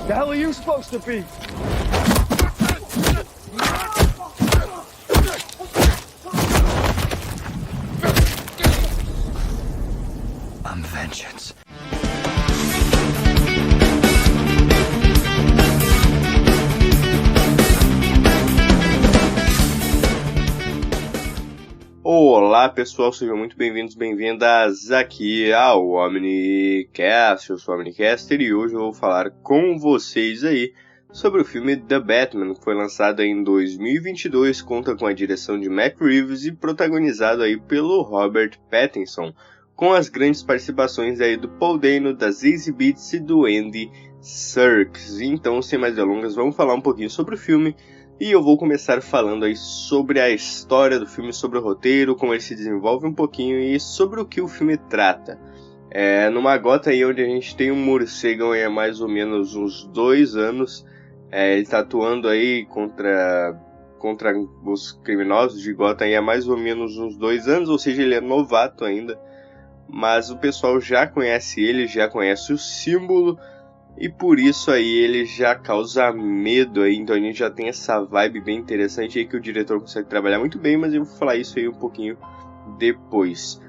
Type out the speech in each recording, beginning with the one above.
The hell are you supposed to be? I'm vengeance. Olá pessoal, sejam muito bem-vindos, bem-vindas aqui ao Omnicast. Eu sou o Omnicaster e hoje eu vou falar com vocês aí sobre o filme The Batman, que foi lançado em 2022, conta com a direção de Matt Reeves e protagonizado aí pelo Robert Pattinson, com as grandes participações aí do Paul Dano, da Zazie Beetz e do Andy Serkis. Então, sem mais delongas, vamos falar um pouquinho sobre o filme. E eu vou começar falando aí sobre a história do filme, sobre o roteiro, como ele se desenvolve um pouquinho e sobre o que o filme trata. Numa Gotham aí onde a gente tem um morcegão aí há mais ou menos uns 2 anos, ele está atuando aí contra os criminosos de Gotham aí há mais ou menos uns 2 anos, ou seja, ele é novato ainda, mas o pessoal já conhece ele, já conhece o símbolo, e por isso aí ele já causa medo aí, então a gente já tem essa vibe bem interessante aí que o diretor consegue trabalhar muito bem, mas eu vou falar isso aí um pouquinho depois.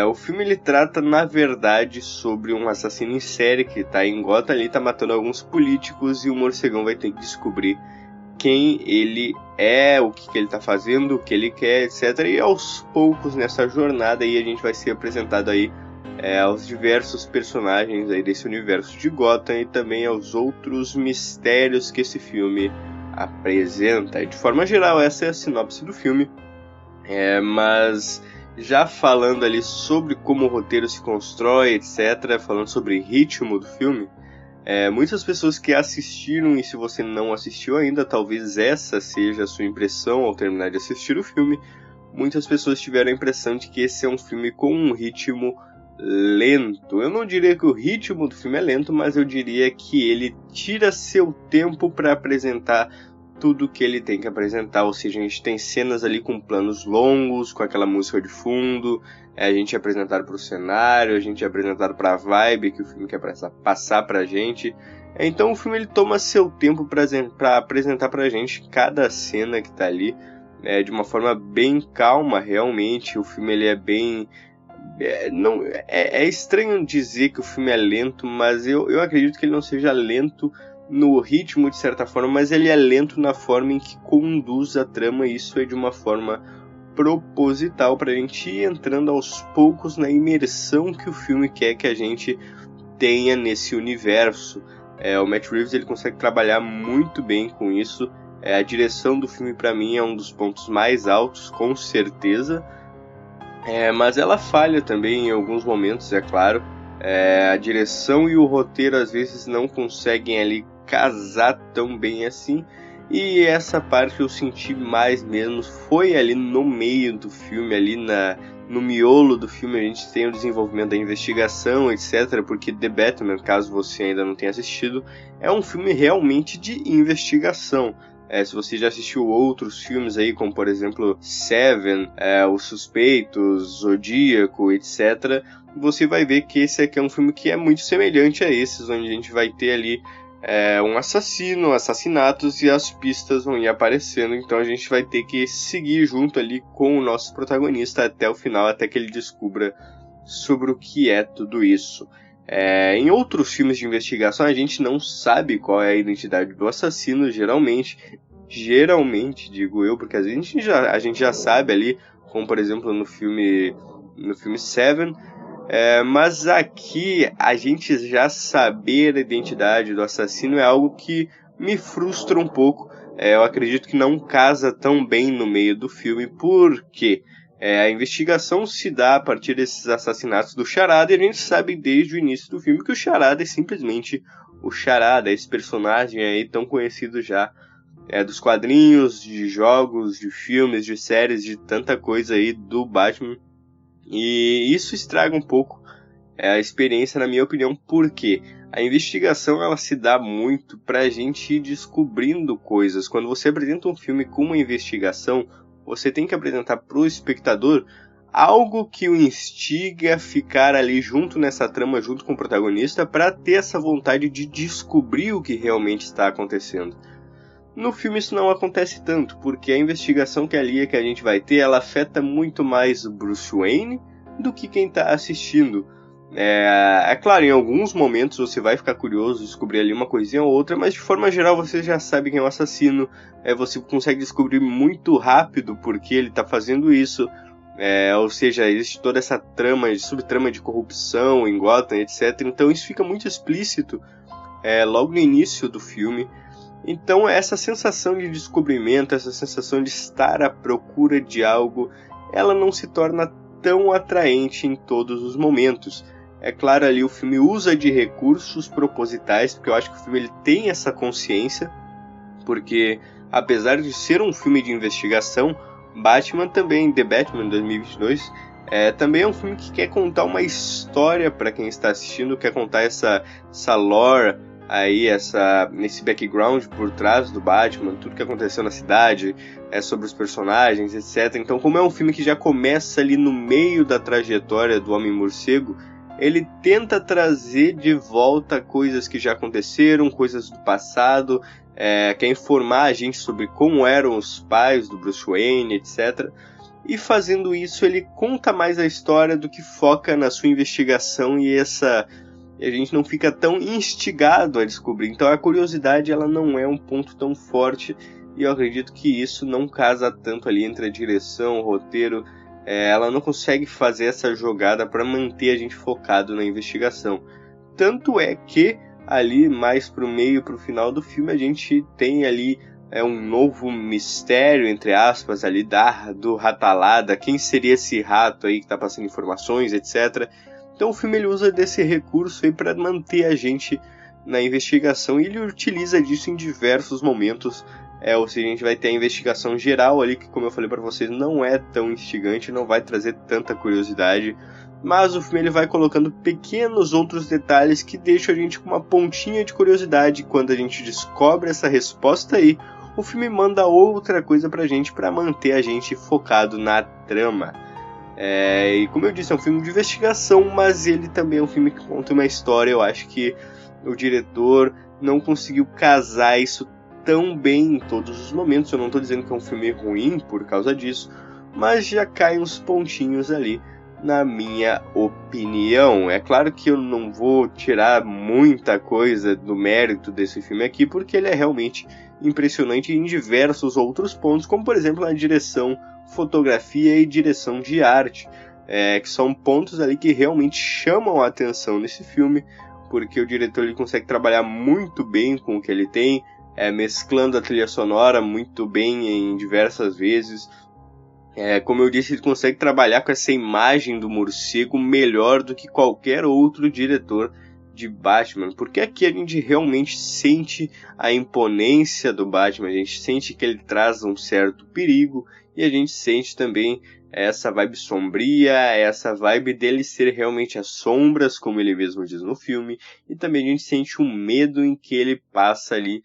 O filme ele trata na verdade sobre um assassino em série que tá em Gotham ali, tá matando alguns políticos e o morcegão vai ter que descobrir quem ele é, o que ele tá fazendo, o que ele quer, etc. E aos poucos nessa jornada aí a gente vai ser apresentado aí aos diversos personagens aí desse universo de Gotham e também aos outros mistérios que esse filme apresenta. E de forma geral, essa é a sinopse do filme, mas já falando ali sobre como o roteiro se constrói, etc., falando sobre o ritmo do filme, muitas pessoas que assistiram, e se você não assistiu ainda, talvez essa seja a sua impressão ao terminar de assistir o filme, muitas pessoas tiveram a impressão de que esse é um filme com um ritmo lento. Eu não diria que o ritmo do filme é lento, mas eu diria que ele tira seu tempo para apresentar tudo que ele tem que apresentar, ou seja, a gente tem cenas ali com planos longos, com aquela música de fundo, a gente é apresentado para o cenário, a gente é apresentado para a vibe que o filme quer passar pra gente. Então o filme ele toma seu tempo para apresentar pra gente cada cena que tá ali, de uma forma bem calma realmente. O filme ele é bem... É estranho dizer que o filme é lento, mas eu acredito que ele não seja lento no ritmo de certa forma, mas ele é lento na forma em que conduz a trama, e isso é de uma forma proposital para a gente ir entrando aos poucos na imersão que o filme quer que a gente tenha nesse universo. O Matt Reeves ele consegue trabalhar muito bem com isso. A direção do filme para mim é um dos pontos mais altos, com certeza. Mas ela falha também em alguns momentos, é claro. A direção e o roteiro às vezes não conseguem ali casar tão bem assim. E essa parte eu senti mais mesmo foi ali no meio do filme, ali no miolo do filme. A gente tem o desenvolvimento da investigação, etc. Porque The Batman, caso você ainda não tenha assistido, é um filme realmente de investigação. Se você já assistiu outros filmes aí, como por exemplo Seven, Os Suspeitos, Zodíaco, etc., você vai ver que esse aqui é um filme que é muito semelhante a esses, onde a gente vai ter ali um assassino, assassinatos, e as pistas vão ir aparecendo. Então a gente vai ter que seguir junto ali com o nosso protagonista até o final, até que ele descubra sobre o que é tudo isso. Em outros filmes de investigação a gente não sabe qual é a identidade do assassino, geralmente digo eu, porque às vezes a gente já sabe ali, como por exemplo no filme Seven, mas aqui a gente já saber a identidade do assassino é algo que me frustra um pouco. Eu acredito que não casa tão bem no meio do filme, porque a investigação se dá a partir desses assassinatos do Charada, e a gente sabe desde o início do filme que o Charada é simplesmente o Charada, esse personagem aí tão conhecido já dos quadrinhos, de jogos, de filmes, de séries, de tanta coisa aí do Batman. E isso estraga um pouco a experiência, na minha opinião, porque a investigação ela se dá muito pra gente ir descobrindo coisas. Quando você apresenta um filme com uma investigação, você tem que apresentar pro espectador algo que o instiga a ficar ali junto nessa trama, junto com o protagonista, para ter essa vontade de descobrir o que realmente está acontecendo. No filme isso não acontece tanto, porque a investigação que a gente vai ter, ela afeta muito mais o Bruce Wayne do que quem está assistindo. É claro, em alguns momentos você vai ficar curioso, descobrir ali uma coisinha ou outra, mas de forma geral você já sabe quem é o assassino, você consegue descobrir muito rápido porque ele está fazendo isso, ou seja, existe toda essa subtrama de corrupção em Gotham, etc. Então isso fica muito explícito logo no início do filme. Então essa sensação de descobrimento, essa sensação de estar à procura de algo, ela não se torna tão atraente em todos os momentos. É claro, ali o filme usa de recursos propositais, porque eu acho que o filme ele tem essa consciência, porque apesar de ser um filme de investigação, Batman também, The Batman 2022, também é um filme que quer contar uma história para quem está assistindo, quer contar essa lore, aí esse background por trás do Batman, tudo que aconteceu na cidade, sobre os personagens, etc. Então, como é um filme que já começa ali no meio da trajetória do Homem-Morcego, ele tenta trazer de volta coisas que já aconteceram, coisas do passado, quer informar a gente sobre como eram os pais do Bruce Wayne, etc. E fazendo isso, ele conta mais a história do que foca na sua investigação e a gente não fica tão instigado a descobrir. Então a curiosidade ela não é um ponto tão forte e eu acredito que isso não casa tanto ali entre a direção, o roteiro. Ela não consegue fazer essa jogada para manter a gente focado na investigação. Tanto é que ali mais pro meio, pro final do filme, a gente tem ali um novo mistério, entre aspas, ali do Ratalada, quem seria esse rato aí que tá passando informações, etc. Então o filme ele usa desse recurso aí para manter a gente na investigação e ele utiliza disso em diversos momentos. Ou seja, a gente vai ter a investigação geral ali, que como eu falei para vocês, não é tão instigante, não vai trazer tanta curiosidade, mas o filme ele vai colocando pequenos outros detalhes que deixam a gente com uma pontinha de curiosidade. Quando a gente descobre essa resposta aí, o filme manda outra coisa pra gente para manter a gente focado na trama. E como eu disse, é um filme de investigação, mas ele também é um filme que conta uma história. Eu acho que o diretor não conseguiu casar isso tão bem em todos os momentos. Eu não estou dizendo que é um filme ruim por causa disso, mas já cai uns pontinhos ali, na minha opinião. É claro que eu não vou tirar muita coisa do mérito desse filme aqui, porque ele é realmente impressionante em diversos outros pontos, como por exemplo na direção, fotografia e direção de arte, que são pontos ali que realmente chamam a atenção nesse filme, porque o diretor ele consegue trabalhar muito bem com o que ele tem, mesclando a trilha sonora muito bem em diversas vezes. Como eu disse, ele consegue trabalhar com essa imagem do morcego melhor do que qualquer outro diretor de Batman, porque aqui a gente realmente sente a imponência do Batman, a gente sente que ele traz um certo perigo e a gente sente também essa vibe sombria, essa vibe dele ser realmente as sombras, como ele mesmo diz no filme, e também a gente sente um medo em que ele passa ali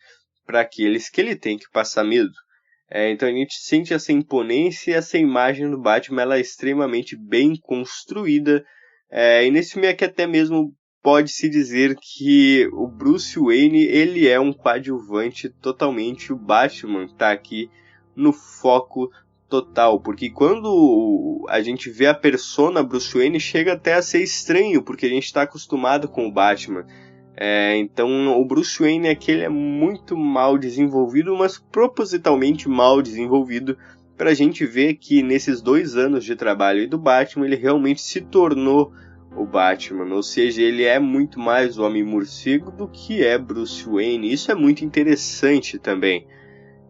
para aqueles que ele tem que passar medo. Então a gente sente essa imponência e essa imagem do Batman, ela é extremamente bem construída, e nesse filme aqui até mesmo pode-se dizer que o Bruce Wayne ele é um coadjuvante totalmente, o Batman está aqui no foco total, porque quando a gente vê a persona Bruce Wayne chega até a ser estranho, porque a gente está acostumado com o Batman. Então o Bruce Wayne aqui ele é muito mal desenvolvido, mas propositalmente mal desenvolvido, para a gente ver que nesses 2 anos de trabalho do Batman ele realmente se tornou o Batman, ou seja, ele é muito mais o Homem-Morcego do que é Bruce Wayne. Isso é muito interessante também.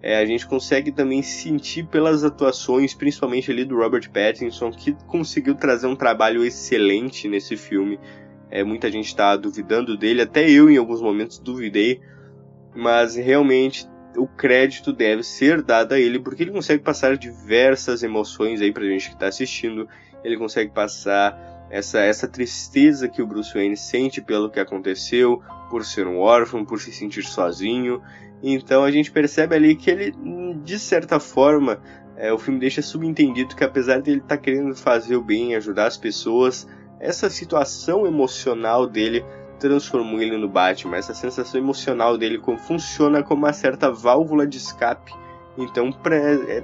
A gente consegue também sentir pelas atuações, principalmente ali do Robert Pattinson, que conseguiu trazer um trabalho excelente nesse filme. Muita gente está duvidando dele, até eu em alguns momentos duvidei, mas realmente o crédito deve ser dado a ele, porque ele consegue passar diversas emoções aí pra gente que está assistindo. Ele consegue passar essa tristeza que o Bruce Wayne sente pelo que aconteceu, por ser um órfão, por se sentir sozinho. Então a gente percebe ali que ele, de certa forma, O filme deixa subentendido que apesar dele estar querendo fazer o bem, ajudar as pessoas, essa situação emocional dele transformou ele no Batman. Essa sensação emocional dele funciona como uma certa válvula de escape. Então,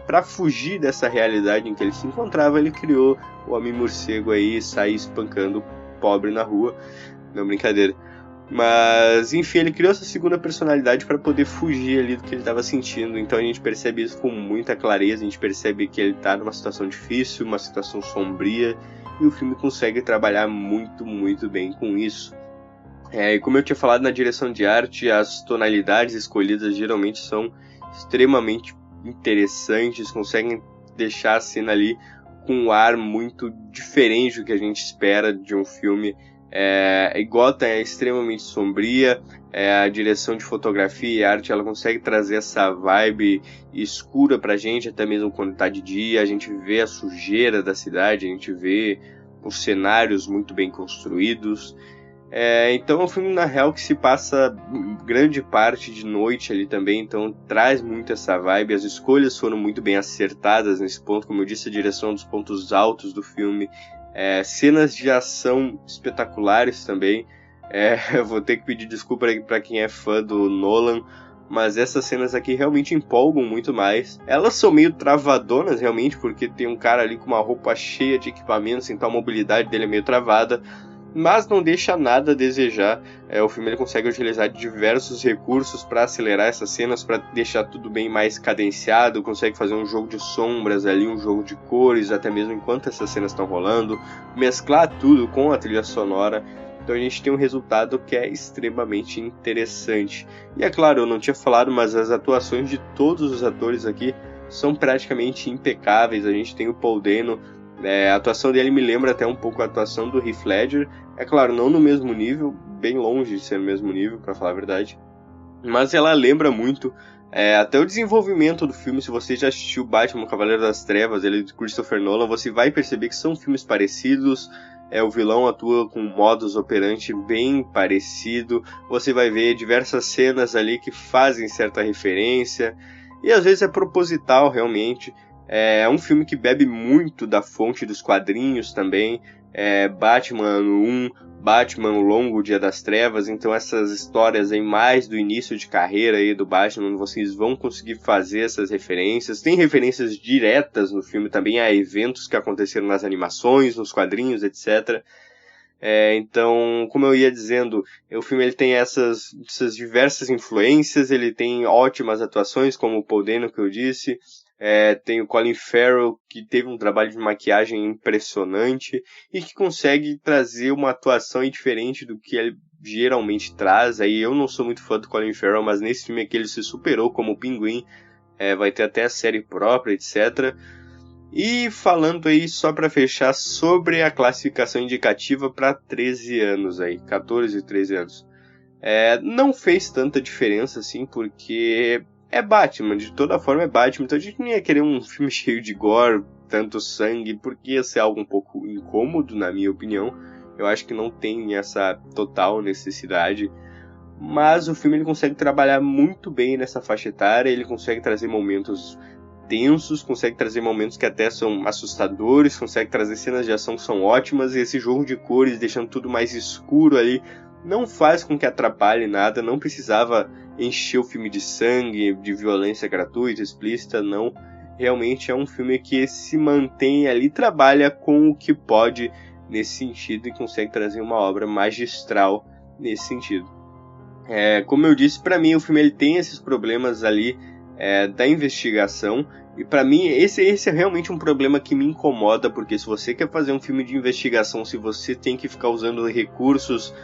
para fugir dessa realidade em que ele se encontrava, ele criou o Homem-Morcego aí e sair espancando pobre na rua. Não, brincadeira. Mas, enfim, ele criou essa segunda personalidade para poder fugir ali do que ele estava sentindo. Então a gente percebe isso com muita clareza, a gente percebe que ele está numa situação difícil, uma situação sombria, e o filme consegue trabalhar muito, muito bem com isso. E como eu tinha falado na direção de arte, as tonalidades escolhidas geralmente são extremamente interessantes, conseguem deixar a cena ali com um ar muito diferente do que a gente espera de um filme. Gotham é extremamente sombria, a direção de fotografia e arte ela consegue trazer essa vibe escura pra gente, até mesmo quando tá de dia. A gente vê a sujeira da cidade, a gente vê os cenários muito bem construídos. Então é um filme na real que se passa grande parte de noite ali também, então traz muito essa vibe. As escolhas foram muito bem acertadas nesse ponto, como eu disse, a direção é um dos pontos altos do filme. Cenas de ação espetaculares também. Eu vou ter que pedir desculpa para quem é fã do Nolan, mas essas cenas aqui realmente empolgam muito mais. Elas são meio travadonas realmente, porque tem um cara ali com uma roupa cheia de equipamentos, então a mobilidade dele é meio travada, mas não deixa nada a desejar. O filme ele consegue utilizar diversos recursos para acelerar essas cenas, para deixar tudo bem mais cadenciado, consegue fazer um jogo de sombras ali, um jogo de cores, até mesmo enquanto essas cenas estão rolando, mesclar tudo com a trilha sonora. Então a gente tem um resultado que é extremamente interessante. E é claro, eu não tinha falado, mas as atuações de todos os atores aqui são praticamente impecáveis. A gente tem o Paul Dano, a atuação dele me lembra até um pouco a atuação do Heath Ledger. É claro, não no mesmo nível, bem longe de ser no mesmo nível, para falar a verdade. Mas ela lembra muito, até o desenvolvimento do filme. Se você já assistiu Batman, Cavaleiro das Trevas, ele de Christopher Nolan, você vai perceber que são filmes parecidos. O vilão atua com um modus operandi bem parecido. Você vai ver diversas cenas ali que fazem certa referência. E às vezes é proposital, realmente. É um filme que bebe muito da fonte dos quadrinhos também. Batman 1, Batman O Longo Dia das Trevas. Então essas histórias aí mais do início de carreira aí do Batman, vocês vão conseguir fazer essas referências. Tem referências diretas no filme também a eventos que aconteceram nas animações, nos quadrinhos, etc. Então, como eu ia dizendo, o filme ele tem essas diversas influências, ele tem ótimas atuações, como o Paul Dano que eu disse. Tem o Colin Farrell, que teve um trabalho de maquiagem impressionante e que consegue trazer uma atuação diferente do que ele geralmente traz. Aí eu não sou muito fã do Colin Farrell, mas nesse filme aqui ele se superou como Pinguim. Vai ter até a série própria, etc. E falando aí, só para fechar, sobre a classificação indicativa para 13 anos, aí, 14 e 13 anos. Não fez tanta diferença assim, porque é Batman, de toda forma é Batman, então a gente não ia querer um filme cheio de gore, tanto sangue, porque ia ser algo um pouco incômodo, na minha opinião. Eu acho que não tem essa total necessidade, mas o filme ele consegue trabalhar muito bem nessa faixa etária, ele consegue trazer momentos tensos, consegue trazer momentos que até são assustadores, consegue trazer cenas de ação que são ótimas, e esse jogo de cores, deixando tudo mais escuro ali, não faz com que atrapalhe nada. Não precisava encher o filme de sangue, de violência gratuita, explícita, não. Realmente é um filme que se mantém ali, trabalha com o que pode nesse sentido e consegue trazer uma obra magistral nesse sentido. Como eu disse, para mim o filme ele tem esses problemas ali da investigação, e para mim esse é realmente um problema que me incomoda, porque se você quer fazer um filme de investigação, se você tem que ficar usando recursos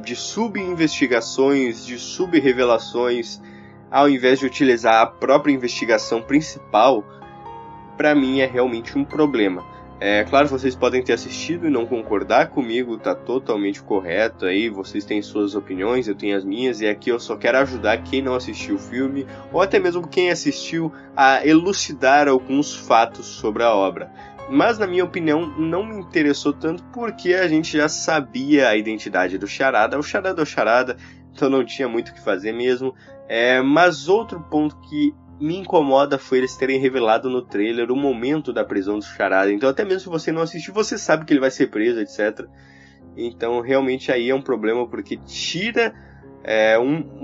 de sub-investigações, de sub-revelações, ao invés de utilizar a própria investigação principal, para mim é realmente um problema. Claro, vocês podem ter assistido e não concordar comigo, tá totalmente correto aí, vocês têm suas opiniões, eu tenho as minhas, e aqui eu só quero ajudar quem não assistiu o filme, ou até mesmo quem assistiu, a elucidar alguns fatos sobre a obra. Mas, na minha opinião, não me interessou tanto porque a gente já sabia a identidade do Charada. O Charada é o Charada, então não tinha muito o que fazer mesmo. Mas outro ponto que me incomoda foi eles terem revelado no trailer o momento da prisão do Charada. Então até mesmo se você não assistiu, você sabe que ele vai ser preso, etc. Então realmente aí é um problema, porque tira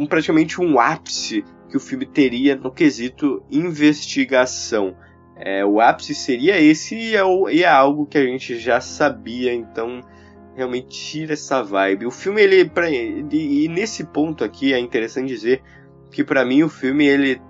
praticamente um ápice que o filme teria no quesito investigação. O ápice seria esse e é algo que a gente já sabia, então realmente tira essa vibe. O filme, e nesse ponto aqui é interessante dizer que pra mim o filme ele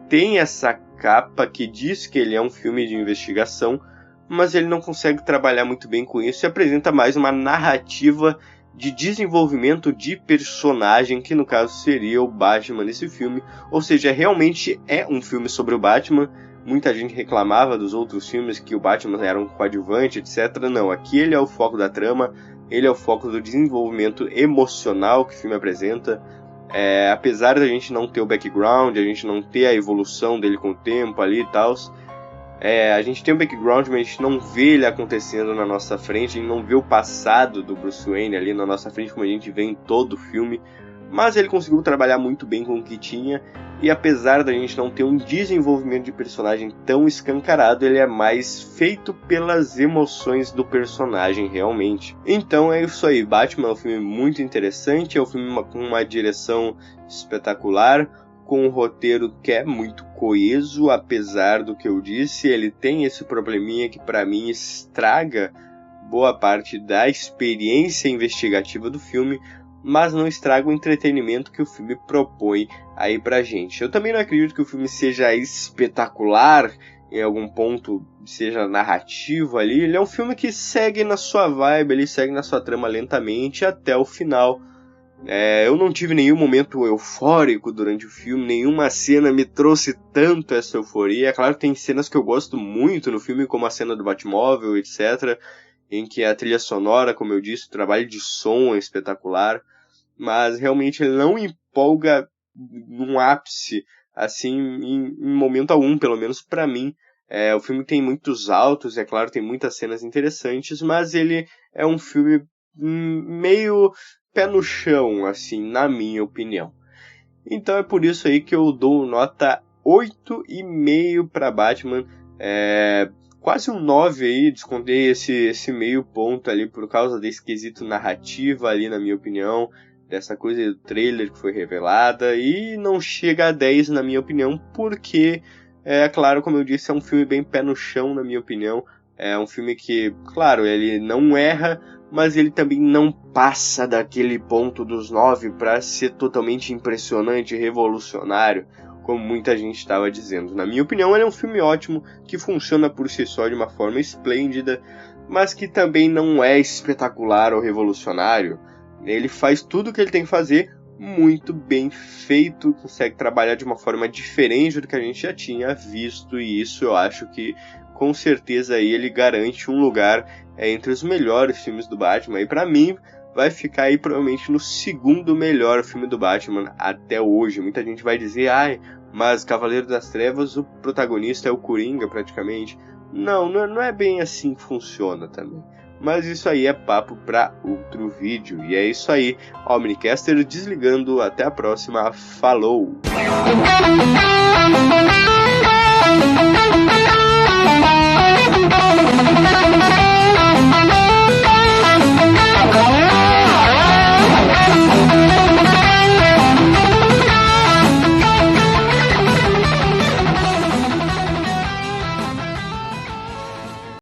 tem essa capa que diz que ele é um filme de investigação, mas ele não consegue trabalhar muito bem com isso e apresenta mais uma narrativa de desenvolvimento de personagem, que no caso seria o Batman nesse filme. Ou seja, realmente é um filme sobre o Batman. Muita gente reclamava dos outros filmes que o Batman era um coadjuvante, etc. Não, aqui ele é o foco da trama, ele é o foco do desenvolvimento emocional que o filme apresenta. Apesar da gente não ter o background, a gente não ter a evolução dele com o tempo ali e tal, a gente tem o background, mas a gente não vê ele acontecendo na nossa frente, a gente não vê o passado do Bruce Wayne ali na nossa frente como a gente vê em todo o filme. Mas ele conseguiu trabalhar muito bem com o que tinha, e apesar da gente não ter um desenvolvimento de personagem tão escancarado, ele é mais feito pelas emoções do personagem realmente. Então é isso aí, Batman é um filme muito interessante, é um filme com uma direção espetacular, com um roteiro que é muito coeso, apesar do que eu disse, ele tem esse probleminha que pra mim estraga boa parte da experiência investigativa do filme, mas não estraga o entretenimento que o filme propõe aí pra gente. Eu também não acredito que o filme seja espetacular, em algum ponto seja narrativo ali. Ele é um filme que segue na sua vibe, ele segue na sua trama lentamente até o final. Eu não tive nenhum momento eufórico durante o filme, nenhuma cena me trouxe tanto essa euforia. É claro que tem cenas que eu gosto muito no filme, como a cena do Batmóvel, etc., em que a trilha sonora, como eu disse, o trabalho de som é espetacular, mas realmente ele não empolga num ápice, assim, em momento algum, pelo menos pra mim. O filme tem muitos altos, é claro, tem muitas cenas interessantes, mas ele é um filme meio pé no chão, assim, na minha opinião. Então é por isso aí que eu dou nota 8,5 pra Batman, quase um 9 aí, descontei esse meio ponto ali por causa desse quesito narrativa ali, na minha opinião, dessa coisa do trailer que foi revelada, e não chega a 10 na minha opinião, porque, claro, como eu disse, é um filme bem pé no chão, na minha opinião. É um filme que, claro, ele não erra, mas ele também não passa daquele ponto dos 9 para ser totalmente impressionante, revolucionário, como muita gente estava dizendo. Na minha opinião, ele é um filme ótimo, que funciona por si só de uma forma esplêndida, mas que também não é espetacular ou revolucionário. Ele faz tudo o que ele tem que fazer muito bem feito, consegue trabalhar de uma forma diferente do que a gente já tinha visto, e isso eu acho que com certeza aí ele garante um lugar entre os melhores filmes do Batman, e pra mim vai ficar aí provavelmente no segundo melhor filme do Batman até hoje. Muita gente vai dizer, mas Cavaleiro das Trevas, o protagonista é o Coringa praticamente. Não é bem assim que funciona também. Mas isso aí é papo para outro vídeo. E é isso aí, Omnicaster desligando, até a próxima, falou!